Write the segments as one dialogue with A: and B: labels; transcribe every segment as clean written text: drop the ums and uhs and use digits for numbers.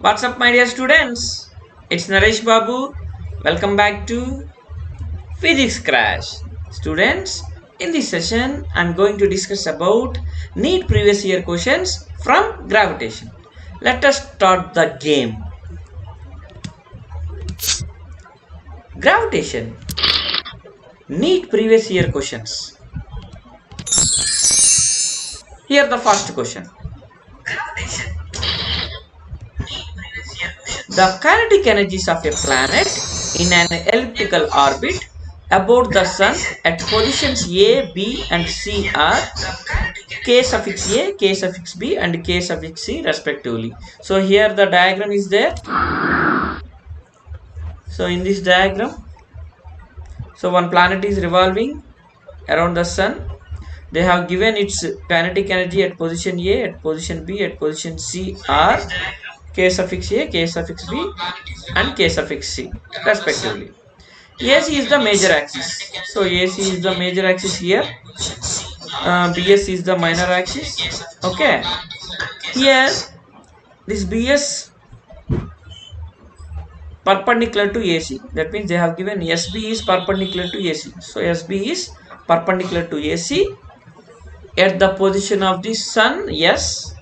A: What's up, my dear students? It's Naresh Babu. Welcome back to Physics Crash. Students, in this session, I'm going to discuss about NEET previous year questions from Gravitation. Let us start the game. Gravitation. NEET previous year questions. Here the first question. Gravitation. The kinetic energies of a planet in an elliptical orbit about the Sun at positions A, B and C are K suffix A, K suffix B and K suffix C respectively. So here the diagram is there. So in this diagram, so one planet is revolving around the Sun. They have given its kinetic energy at position A, at position B, at position C are K suffix A, K suffix B and K suffix C respectively. AC is the major axis. So AC is the major axis here. BS is the minor axis. Okay. Here this BS perpendicular to AC. That means they have given SB is perpendicular to AC. So SB is perpendicular to AC at the position of the Sun, yes,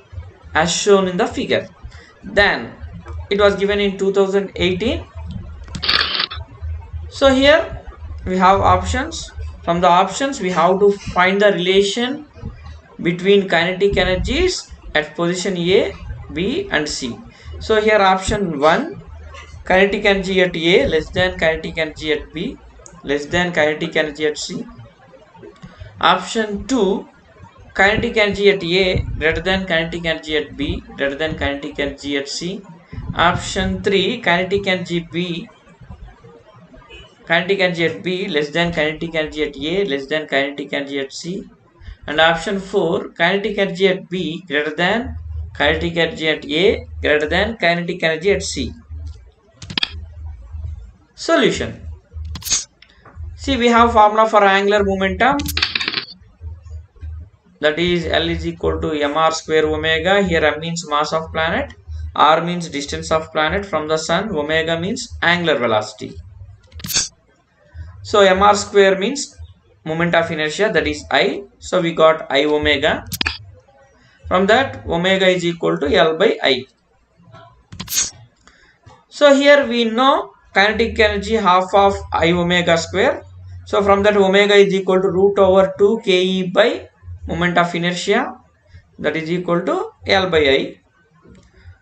A: as shown in the figure. Then it was given in 2018. So here we have options. From the options we have to find the relation between kinetic energies at position A, B and C. So here option 1, kinetic energy at A less than kinetic energy at B less than kinetic energy at C. Option 2, kinetic energy at A greater than kinetic energy at B greater than kinetic energy at C. Option 3, kinetic energy at B less than kinetic energy at A less than kinetic energy at C. And option 4, kinetic energy at B greater than kinetic energy at A greater than kinetic energy at C. Solution. See, we have formula for angular momentum. That is L is equal to mr square omega. Here m means mass of planet, r means distance of planet from the Sun, omega means angular velocity. So mr square means moment of inertia, that is I. So we got I omega. From that omega is equal to L by I. So here we know kinetic energy half of I omega square. So from that omega is equal to root over 2 Ke by moment of inertia, that is equal to L by I.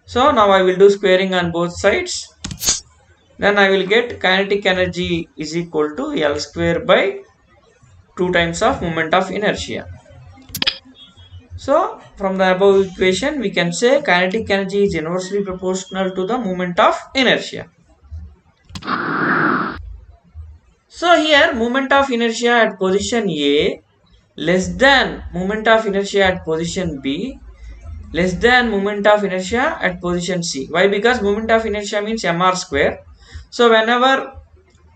A: So now I will do squaring on both sides. Then I will get kinetic energy is equal to L square by 2 times of moment of inertia. So from the above equation we can say kinetic energy is inversely proportional to the moment of inertia. So here moment of inertia at position A less than moment of inertia at position B less than moment of inertia at position C. Why? Because moment of inertia means mr square. So whenever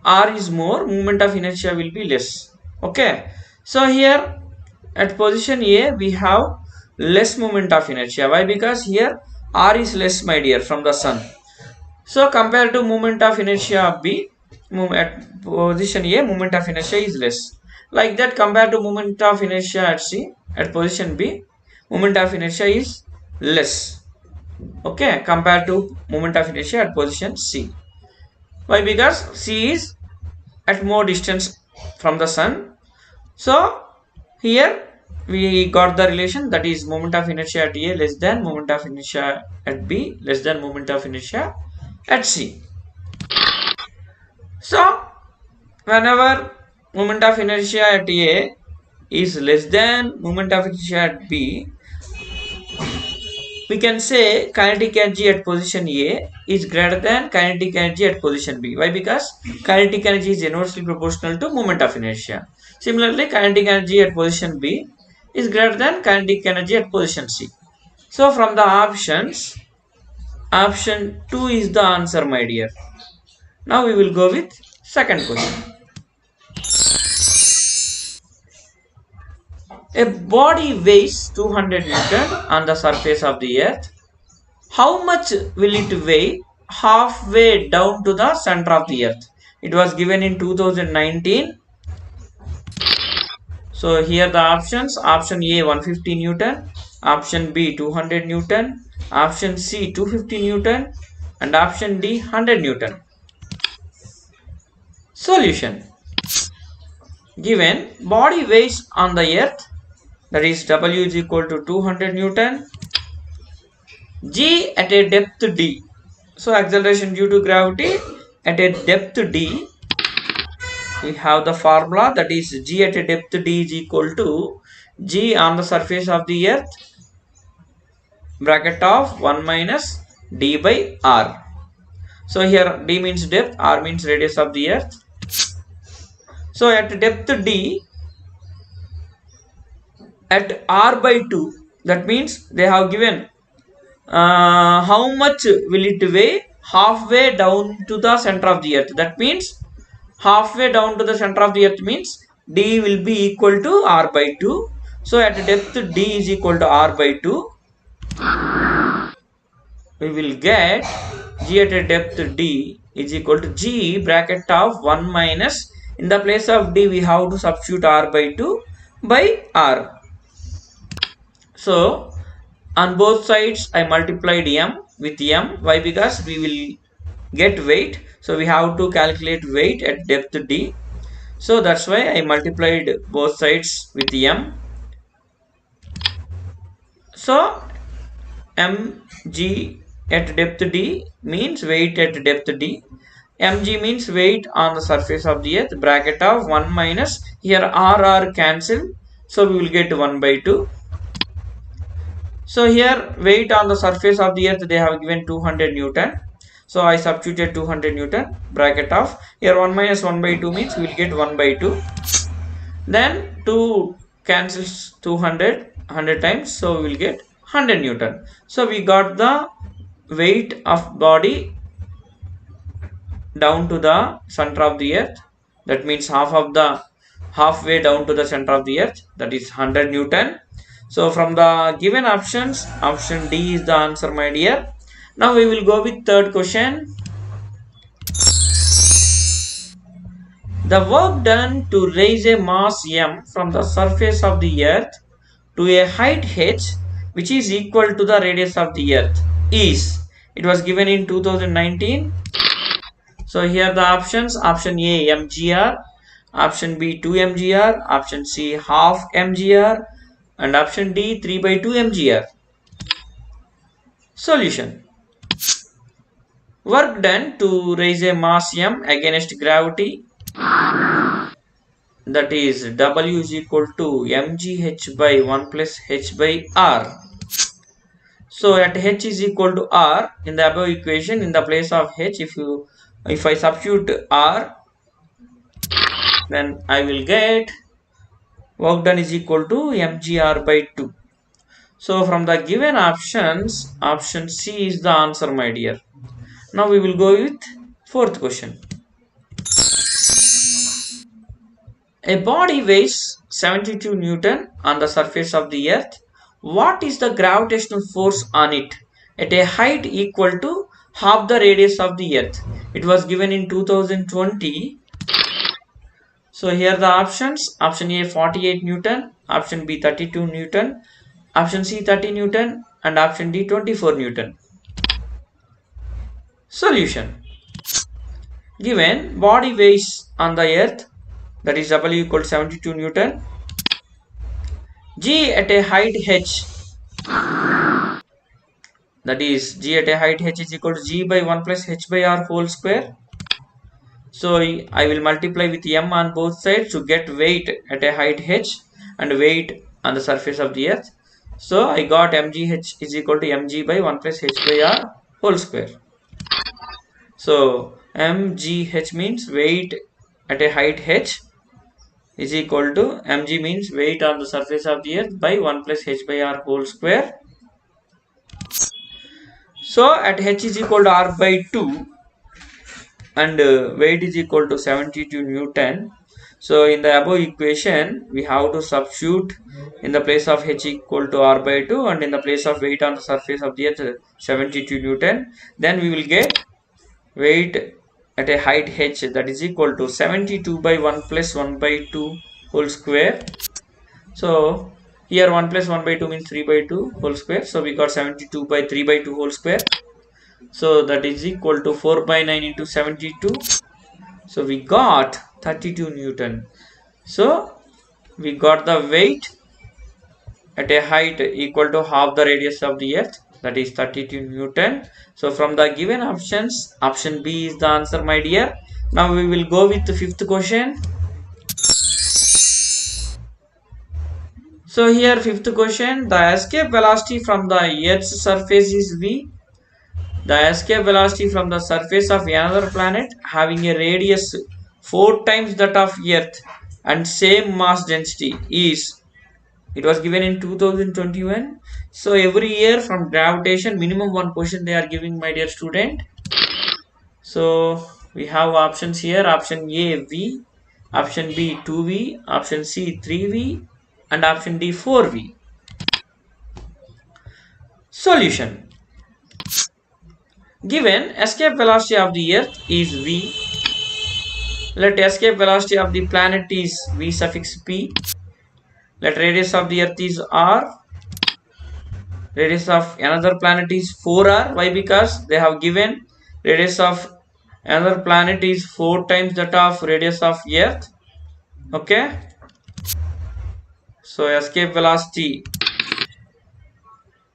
A: r is more, moment of inertia will be less. Okay. So here at position A we have less moment of inertia. Why? Because here r is less, my dear, from the Sun. So compared to moment of inertia of B, at position A moment of inertia is less. Like that, compared to moment of inertia at C, at position B, moment of inertia is less. Okay, compared to moment of inertia at position C. Why? Because C is at more distance from the Sun. So here we got the relation, that is moment of inertia at A less than moment of inertia at B less than moment of inertia at C. So whenever moment of inertia at A is less than moment of inertia at B, we can say kinetic energy at position A is greater than kinetic energy at position B. Why? Because kinetic energy is inversely proportional to moment of inertia. Similarly, kinetic energy at position B is greater than kinetic energy at position C. So from the options, option 2 is the answer, my dear. Now we will go with second question. A body weighs 200 Newton on the surface of the earth How much will it weigh halfway down to the center of the earth? It was given in 2019. So here the options: option A 150 Newton, option B 200 Newton, option C 250 Newton, and option D 100 Newton. Solution: given body weighs on the earth, that is W is equal to 200 Newton, G at a depth D. So acceleration due to gravity at a depth D, we have the formula, that is G at a depth D is equal to G on the surface of the earth bracket of 1 minus D by R. So here D means depth, R means radius of the earth. So at depth D, at R by 2, that means they have given how much will it weigh halfway down to the center of the earth. That means halfway down to the center of the earth means D will be equal to R by 2. So at depth D is equal to R by 2. We will get G at a depth D is equal to G bracket of 1 minus, in the place of D we have to substitute R by 2 by R. So on both sides I multiplied M with M. Why? Because we will get weight. So we have to calculate weight at depth D. So that's why I multiplied both sides with M. So mg at depth D means weight at depth D. Mg means weight on the surface of the earth, bracket of 1 minus, here R cancel. So we will get 1 by 2. So here weight on the surface of the earth they have given 200 Newton. So I substituted 200 Newton, bracket of, here 1 minus 1 by 2 means we will get 1 by 2. Then 2 cancels 200 100 times, so we will get 100 Newton. So we got the weight of body down to the center of the earth, that means halfway down to the center of the earth, that is 100 Newton. So from the given options, option D is the answer, my dear. Now we will go with third question. The work done to raise a mass m from the surface of the earth to a height h, which is equal to the radius of the earth, is, it was given in 2019. So here the options: option A mgr, option B 2 mgr, option C half mgr, and option D 3 by 2 mgr. Solution: work done to raise a mass m against gravity, that is W is equal to mgh by 1 plus h by r. So at h is equal to r, in the above equation, in the place of h, if I substitute r, then I will get work done is equal to mgr by 2. So from the given options, option C is the answer, my dear. Now we will go with fourth question. A body weighs 72 Newton on the surface of the earth. What is the gravitational force on it at a height equal to half the radius of the earth? It was given in 2020. So here the options: option A 48 Newton, option B 32 Newton, option C 30 Newton, and option D 24 Newton. Solution: given body weighs on the earth, that is W equal to 72 Newton, G at a height h, that is G at a height h is equal to G by 1 plus h by r whole square. So I will multiply with m on both sides to get weight at a height h and weight on the surface of the earth. So I got mgh is equal to mg by 1 plus h by r whole square. So mgh means weight at a height h is equal to mg means weight on the surface of the earth by 1 plus h by r whole square. So at h is equal to r by 2 and weight is equal to 72 Newton. So in the above equation, we have to substitute in the place of h equal to r by 2 and in the place of weight on the surface of the earth 72 Newton. Then we will get weight at a height h, that is equal to 72 by 1 plus 1 by 2 whole square. So here 1 plus 1 by 2 means 3 by 2 whole square. So we got 72 by 3 by 2 whole square. So that is equal to 4 by 9 into 72. So we got 32 Newton. So we got the weight at a height equal to half the radius of the earth, that is 32 Newton. So from the given options, option B is the answer, my dear. Now we will go with the fifth question. So here fifth question, the escape velocity from the earth's surface is v. The escape velocity from the surface of another planet having a radius 4 times that of earth and same mass density is, it was given in 2021. So every year from gravitation, minimum one question they are giving, my dear student. So we have options here. Option A V, option B 2V, option C 3V, and option D 4V. Solution. Given escape velocity of the earth is V, let escape velocity of the planet is V suffix P. Let radius of the earth is R. Radius of another planet is 4R. Why? Because they have given radius of another planet is 4 times that of radius of earth. Okay. So escape velocity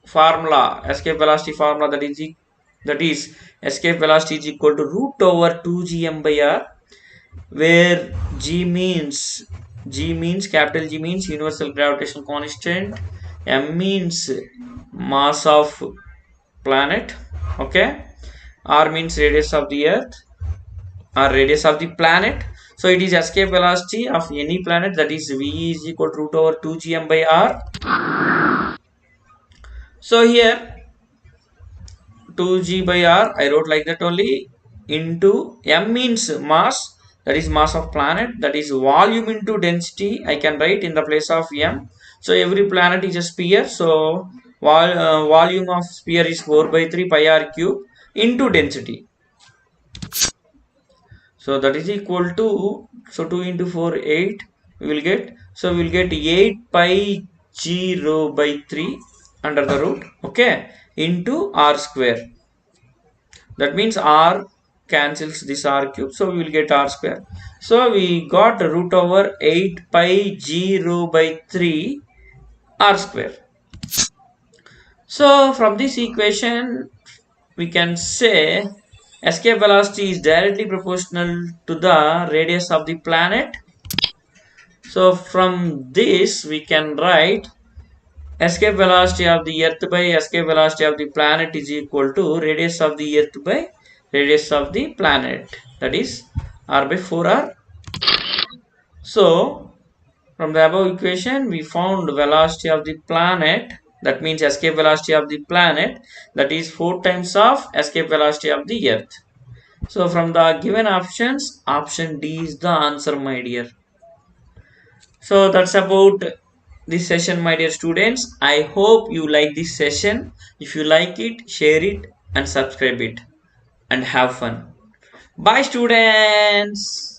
A: formula, that is escape velocity is equal to root over 2gm by r, where G means capital G means universal gravitational constant, M means mass of planet, okay, R means radius of the earth or radius of the planet. So it is escape velocity of any planet, that is V is equal to root over 2gm by r. So here 2g by r I wrote like that only, into M means mass, that is mass of planet, that is volume into density I can write in the place of M. So every planet is a sphere, so volume of sphere is 4 by 3 pi r cube into density. So that is equal to, so 2 into 4 8 we will get, so we will get 8 pi g rho by 3 under the root, okay, into r square. That means r cancels this r cube, so we will get r square. So we got root over 8 pi g rho by 3 r square. So from this equation we can say escape velocity is directly proportional to the radius of the planet. So from this we can write escape velocity of the earth by escape velocity of the planet is equal to radius of the earth by radius of the planet, that is r by 4r. So from the above equation we found velocity of the planet, that means escape velocity of the planet, that is 4 times of escape velocity of the earth. So from the given options, option D is the answer, my dear. So that's about this session, my dear students. I hope you like this session. If you like it, share it and subscribe it and have fun. Bye students.